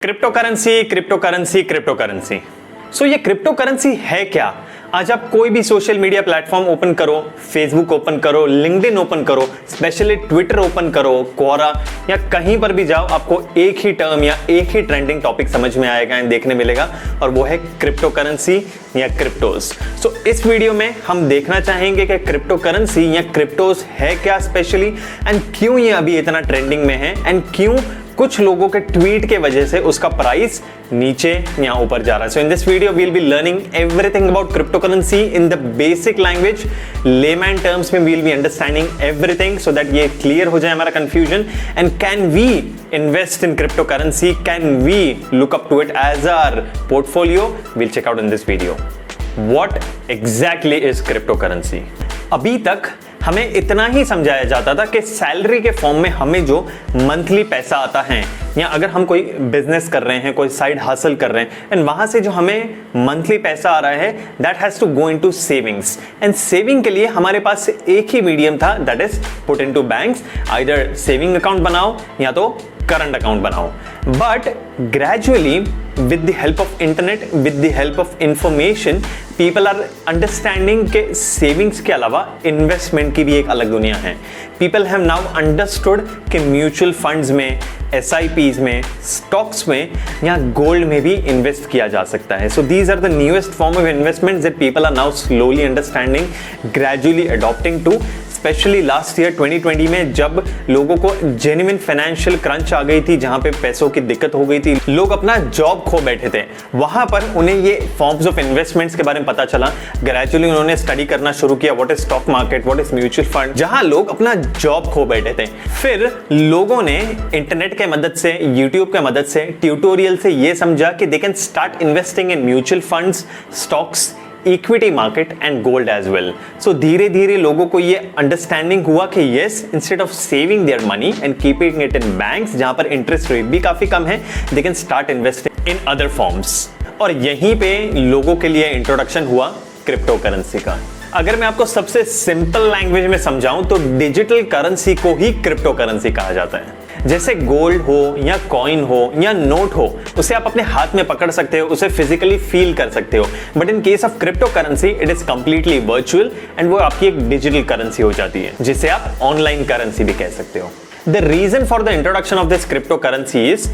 Crypto currency crypto currency crypto currency. So ये crypto currency है क्या? आज आप कोई भी सोशल मीडिया प्लेटफॉर्म ओपन करो, फेसबुक ओपन करो, लिंक्डइन ओपन करो, स्पेशली ट्विटर ओपन करो, क्वोरा या कहीं पर भी जाओ, आपको एक ही टर्म या एक ही ट्रेंडिंग टॉपिक समझ में आएगा, देखने मिलेगा, और वो है क्रिप्टो करेंसी या क्रिप्टोज। सो इस वीडियो में हम देखना चाहेंगे कि क्रिप्टो करेंसी या क्रिप्टोज है क्या स्पेशली, एंड क्यों ये अभी इतना ट्रेंडिंग में है, एंड क्यों कुछ लोगों के ट्वीट के वजह से उसका प्राइस नीचे या ऊपर जा रहा है। So in this video we will be learning everything about crypto currency in the basic language, layman terms में we will be understanding everything so that ये क्लियर हो जाए हमारा confusion. And can we invest in crypto currency, can we look up to it as our portfolio? We'll check out in this video what exactly is crypto currency. अभी तक हमें इतना ही समझाया जाता था कि सैलरी के फॉर्म में हमें जो मंथली पैसा आता है, या अगर हम कोई बिजनेस कर रहे हैं, कोई साइड हासिल कर रहे हैं, एंड वहां से जो हमें मंथली पैसा आ रहा है, that has to go into savings. And saving के लिए हमारे पास एक ही मीडियम था, that is put into banks. Either saving account बनाओ या तो करंट अकाउंट बनाओ। But gradually with the help of internet, with the help of information, people are understanding के savings के अलावा investment की भी एक अलग दुनिया है। People have now understood कि म्यूचुअल फंड्स में, SIPs में, स्टॉक्स में या गोल्ड में भी इन्वेस्ट किया जा सकता है। So these are the newest form of investments that people are now slowly understanding, gradually adopting to, specially last year 2020 में जब लोगों को जेन्युइन फाइनेंशियल क्रंच आ गई थी, जहां पे पैसों की दिक्कत हो गई थी, लोग अपना जॉब खो बैठे थे, वहां पर उन्हें ये फॉर्म्स ऑफ इन्वेस्टमेंट्स के बारे में पता चला। ग्रेजुअली उन्होंने स्टडी करना शुरू किया, what is stock market, what is mutual fund, जहां लोग अपना जॉब खो बैठे थे। फिर लोगों ने इंटरनेट के मदद से, यूट्यूब के मदद से, ट्यूटोरियल से ये समझा कि they can start investing in mutual funds, stocks, equity market and gold as well. So धीरे धीरे लोगों को ये अंडरस्टैंडिंग हुआ कि yes, instead of saving their money and keeping it in banks जहां पर इंटरेस्ट रेट भी काफी कम है, they can start investing in other forms. और यहीं पे लोगों के लिए इंट्रोडक्शन हुआ क्रिप्टो करेंसी का। अगर मैं आपको सबसे सिंपल लैंग्वेज में समझाऊं तो डिजिटल करेंसी को ही क्रिप्टो करेंसी कहा जाता है। जैसे गोल्ड हो या कॉइन हो या नोट हो, उसे आप अपने हाथ में पकड़ सकते हो, उसे फिजिकली फील कर सकते हो। But in case of crypto currency it is completely virtual and वो आपकी एक डिजिटल करेंसी हो जाती है, जिसे आप ऑनलाइन करेंसी भी कह सकते हो। The reason for the introduction of this crypto currency is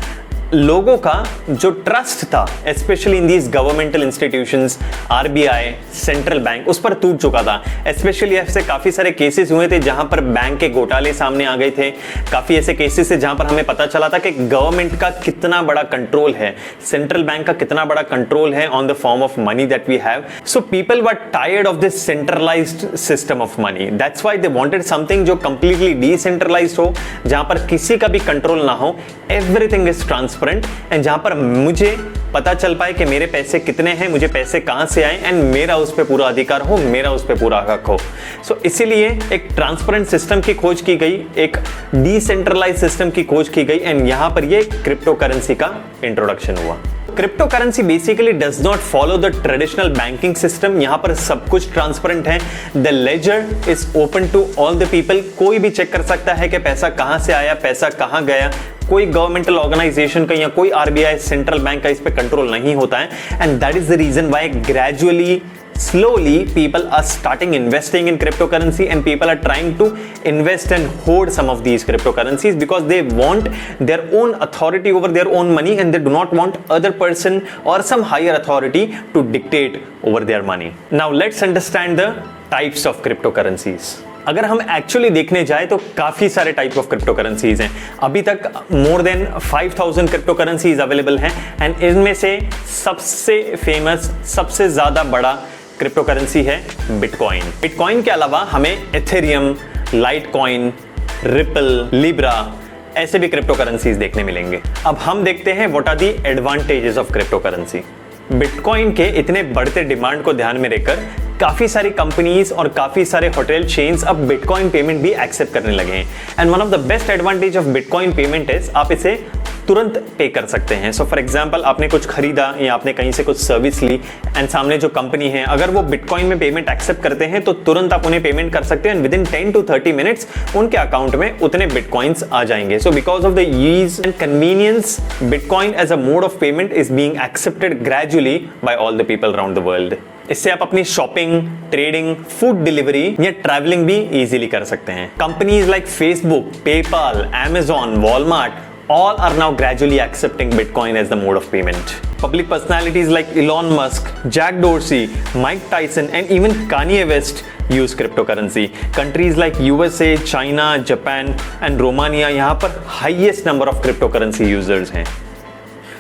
लोगों का जो ट्रस्ट था, specially in these governmental institutions, RBI, central bank, उस पर टूट चुका था। स्पेशली ऐसे काफी सारे केसेस हुए थे जहां पर बैंक के घोटाले सामने आ गए थे। काफी ऐसे केसेस है जहां पर हमें पता चला था कि गवर्नमेंट का कितना बड़ा कंट्रोल है, सेंट्रल बैंक का कितना बड़ा कंट्रोल है on the form of money that we have. So people were tired of this centralised system of money. That's why they wanted something जो कंप्लीटली डिसेंट्रलाइज्ड हो, जहां पर किसी का भी कंट्रोल ना हो, एवरीथिंग इज ट्रांसपेरेंट, एंड जहां पर मुझे पता चल पाए कि मेरे पैसे कितने हैं, मुझे पैसे कहां से आए, एंड मेरा उस पर पूरा अधिकार हो, मेरा उस पर पूरा हक हो। सो इसीलिए एक ट्रांसपेरेंट सिस्टम की खोज की गई, एक डिसेंट्रलाइज्ड सिस्टम की खोज की गई, एंड यहां पर ये क्रिप्टो करेंसी का इंट्रोडक्शन हुआ। Crypto currency basically does not follow the traditional banking system. यहां पर सब कुछ ट्रांसपेरेंट है। The ledger is open to all the people. कोई भी चेक कर सकता है कि पैसा कहां से आया, पैसा कहां गया। कोई गवर्नमेंटल ऑर्गेनाइजेशन का या कोई आरबीआई, सेंट्रल बैंक का इस पे कंट्रोल नहीं होता है। And that is the reason why gradually, slowly people are starting investing in cryptocurrency, and people are trying to invest and hoard some of these cryptocurrencies because they want their own authority over their own money, and they do not want other person or some higher authority to dictate over their money. Now let's understand the types of cryptocurrencies. अगर हम actually देखने जाए तो काफी सारे type of crypto currencies हैं। अभी तक more than 5000 crypto currencies available हैं, एंड इनमें से सबसे फेमस, सबसे ज्यादा बड़ा क्रिप्टो करेंसी है बिटकॉइन। बिटकॉइन के अलावा हमें एथेरियम, लाइटकॉइन, रिपल, लिब्रा, ऐसे भी क्रिप्टो करेंसीज देखने मिलेंगे। अब हम देखते हैं what are the advantages of crypto currency. Bitcoin के इतने बढ़ते डिमांड को ध्यान में रखकर काफी सारी कंपनीज और काफी सारे होटल चेन्स अब बिटकॉइन पेमेंट भी एक्सेप्ट करने लगे हैं। And one of the best advantage of bitcoin payment is आप इसे तुरंत पे कर सकते हैं। सो फॉर एग्जांपल आपने कुछ खरीदा या आपने कहीं से कुछ सर्विस ली एंड सामने जो कंपनी है अगर वो बिटकॉइन में पेमेंट एक्सेप्ट करते हैं तो तुरंत आप उन्हें पेमेंट कर सकते हैं, विद इन 10 to 30 मिनट्स उनके अकाउंट में उतने बिटकॉइंस आ जाएंगे। So because of the ease and convenience, bitcoin as a mode of payment is being accepted gradually by all the people around the world. इससे आप अपनी शॉपिंग, ट्रेडिंग, फूड डिलीवरी या travelling भी easily कर सकते हैं। Companies like Facebook, PayPal, Amazon, Walmart all are now gradually accepting Bitcoin as the mode of payment. Public personalities like Elon Musk, Jack Dorsey, Mike Tyson and even Kanye West use cryptocurrency. Countries like USA, China, Japan and Romania यहाँ पर highest number of cryptocurrency users हैं।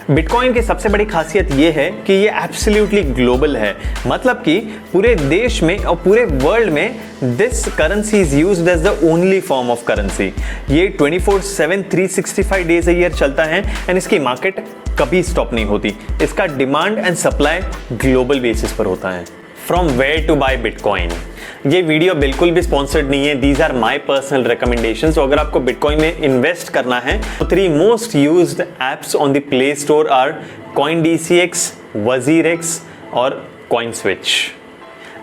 Bitcoin की सबसे बड़ी खासियत यह है कि ये एब्सोल्युटली ग्लोबल है, मतलब कि पूरे देश में और पूरे वर्ल्ड में this currency is used as the only form of currency. ये 24/7 365 डेज अ ईयर चलता है एंड इसकी मार्केट कभी स्टॉप नहीं होती। इसका demand and supply global basis पर होता है। From where to buy bitcoin, ये वीडियो बिल्कुल भी स्पॉन्सर्ड नहीं है, these are my personal recommendation. तो अगर आपको बिटकॉइन में इन्वेस्ट करना है तो 3 most used apps on the play store are CoinDCX, WazirX और CoinSwitch।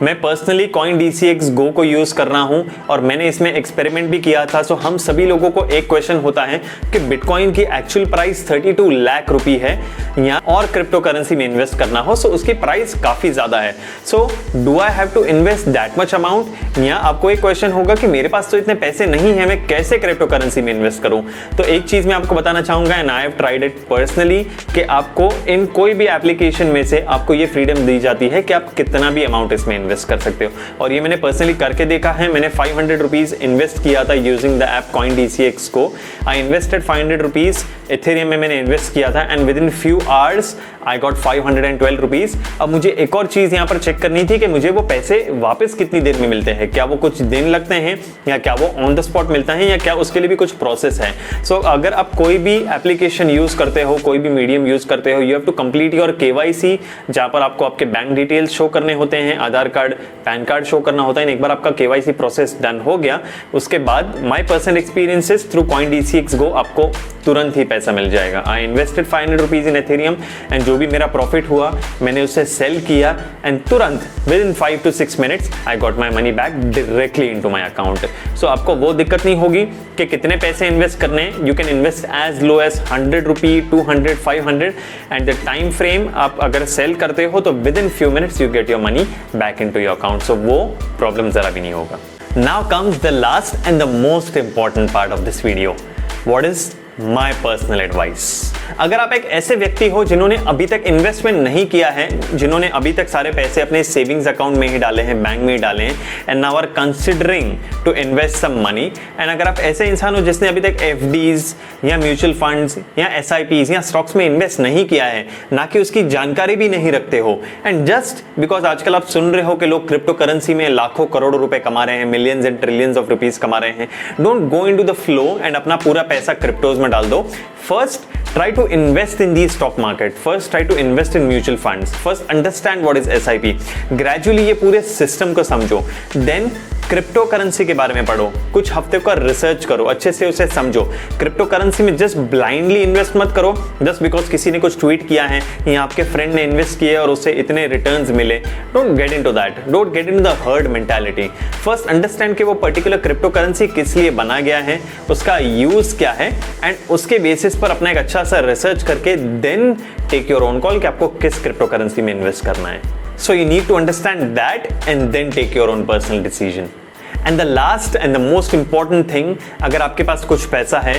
मैं पर्सनली CoinDCX Go को यूज कर रहा हूं और मैंने इसमें एक्सपेरिमेंट भी किया था। सो हम सभी लोगों को एक क्वेश्चन होता है कि बिटकॉइन की एक्चुअल प्राइस 32 लाख रुपए है या और क्रिप्टो करेंसी में इन्वेस्ट करना हो सो उसकी प्राइस काफी ज्यादा है। So do I have to invest that much amount, या आपको एक क्वेश्चन होगा कि मेरे पास तो इतने पैसे नहीं है, मैं कैसे क्रिप्टो करेंसी में इन्वेस्ट करूं। तो एक चीज मैं आपको बताना चाहूंगा and I have tried it personally कि आपको इन कोई भी एप्लीकेशन में से आपको ये फ्रीडम दी जाती है कि आप कितना भी अमाउंट इसमें इन्वेस्ट कर सकते हो। और ये मैंने पर्सनली करके देखा है। मैंने 500 रुपीज इन्वेस्ट किया था यूजिंग द ऐप CoinDCX को। आई इन्वेस्टेड 500 रुपीज इथेरियम में मैंने इन्वेस्ट किया था and with in few hours I got 512 rupees. अब मुझे एक और चीज यहाँ पर चेक करनी थी कि मुझे वो पैसे वापस कितनी देर में मिलते हैं, क्या वो कुछ दिन लगते हैं या क्या वो ऑन द स्पॉट मिलता है या क्या उसके लिए भी कुछ प्रोसेस है। सो अगर आप कोई भी एप्लीकेशन यूज करते हो, कोई भी मीडियम यूज करते हो, you have to complete your KYC, जहां पर आपको आपके बैंक डिटेल्स शो करने होते हैं, आधार कार्ड, पैन कार्ड शो करना होता है। एक बार आपका KYC प्रोसेस डन हो गया उसके बाद my personal experiences through CoinDCX Go आपको तुरंत ही पैसा मिल जाएगा। I invested 500 rupees in Ethereum and जो भी मेरा प्रॉफिट हुआ मैंने उसे सेल किया एंड तुरंत within 5 to 6 minutes I got my money back directly into my account. So आपको वो दिक्कत नहीं होगी कि कितने पैसे इन्वेस्ट करने हैं। You can invest as low as 100 rupee, 200, 500 and the time frame आप अगर सेल करते हो तो within few minutes you get your money back into your account. So वो प्रॉब्लम जरा भी नहीं होगा। Now comes the last and the most important part of this video, what is my personal advice. अगर आप एक ऐसे व्यक्ति हो जिन्होंने अभी तक इन्वेस्टमेंट नहीं किया है, जिन्होंने अभी तक सारे पैसे अपने सेविंग्स अकाउंट में ही डाले हैं, बैंक में ही डाले हैं and now are considering to invest some money, and अगर आप ऐसे इंसान हो जिसने अभी तक FDs या म्यूचुअल फंड्स या SIPs या स्टॉक्स में इन्वेस्ट नहीं किया है, ना कि उसकी जानकारी भी नहीं रखते हो, एंड जस्ट बिकॉज आजकल आप सुन रहे हो कि लोग क्रिप्टो करेंसी में लाखों करोड़ों रुपए कमा रहे हैं, millions and trillions of rupees कमा रहे हैं, don't go into the flow and अपना पूरा पैसा क्रिप्टोज में डाल दो। First try to invest in the stock market, first try to invest in mutual funds, first understand what is SIP, gradually ये पूरे सिस्टम को समझो, then क्रिप्टो करेंसी के बारे में पढ़ो, कुछ हफ्ते का रिसर्च करो, अच्छे से उसे समझो। क्रिप्टो करेंसी में जस्ट ब्लाइंडली इन्वेस्ट मत करो जस्ट बिकॉज किसी ने कुछ ट्वीट किया है या आपके फ्रेंड ने इन्वेस्ट किया और उससे इतने रिटर्न्स मिले। Don't get into that, don't get into the herd mentality. First understand कि वो पर्टिकुलर क्रिप्टो करेंसी किस लिए बना गया है, उसका यूज क्या है, एंड उसके बेसिस पर अपना एक अच्छा सा रिसर्च करके then take your own call कि आपको किस क्रिप्टो करेंसी में इन्वेस्ट करना है। So you need to understand that and then take your own personal decision. And the last and the most important thing, अगर आपके पास कुछ पैसा है,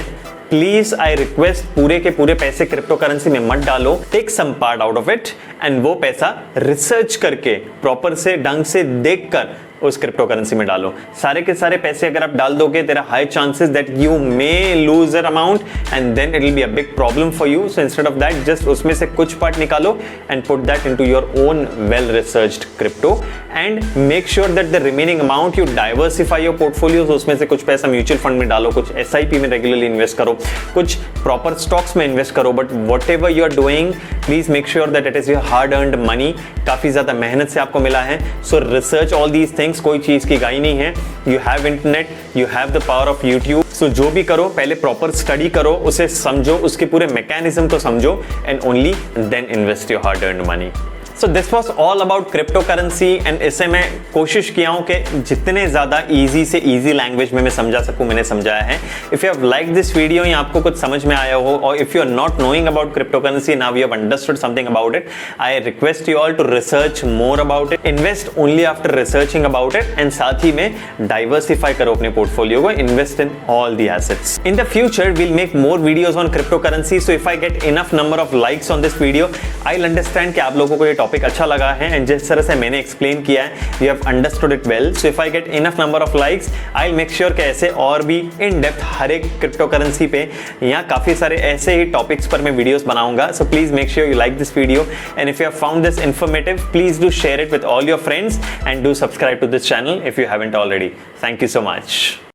प्लीज आई रिक्वेस्ट पूरे के पूरे पैसे क्रिप्टो करेंसी में मत डालो, take some part out of it and वो पैसा रिसर्च करके प्रॉपर से ढंग से देखकर उस क्रिप्टो करेंसी में डालो। सारे के सारे पैसे अगर आप डाल दोगे there are high chances that you may lose that amount and then it will be a big problem for you. So instead of that just उसमें से कुछ पार्ट निकालो and put that into your own well researched crypto and make sure that the remaining amount you diversify your portfolios. उसमें से कुछ पैसा mutual fund में डालो, कुछ SIP में रेगुलरली इन्वेस्ट करो कुछ प्रॉपर स्टॉक्स में इन्वेस्ट करो, but whatever you are doing please make sure that it is your hard earned money, काफी ज्यादा मेहनत से आपको मिला है। So research all these things, कोई चीज की गाई नहीं है। You have internet, you have the power of YouTube. So जो भी करो पहले प्रॉपर स्टडी करो, उसे समझो, उसके पूरे मैकेनिज्म को समझो and only then invest your hard earned money. So this was all about crypto currency and इससे मैं कोशिश किया हूं कि जितने ज़्यादा ईजी से ईजी लैंग्वेज में मैं समझा सकूं मैंने समझाया है। If you have like this video या आपको कुछ समझ में आया हो, और if you are not knowing about crypto currency now you have understood something about it, I request you all to research more about it, invest only after researching about it, and साथ ही में diversify करो अपने portfolio को, invest in all the assets. In the future will make more videos on crypto currency, so if I get enough number of likes on this video I will understand कि आप लोगों को ये topic अच्छा लगा है and जिस तरह से मैंने एक्सप्लेन किया है you have understood it well. So if I get enough number of likes I will make sure कि ऐसे और भी इन डेप्थ हर एक क्रिप्टो करेंसी पे या काफी सारे ऐसे ही टॉपिक्स पर मैं वीडियोस बनाऊंगा। So please make sure you like this video and if you have found this informative please do share it with all your friends and do subscribe to this channel if you haven't already. Thank you so much.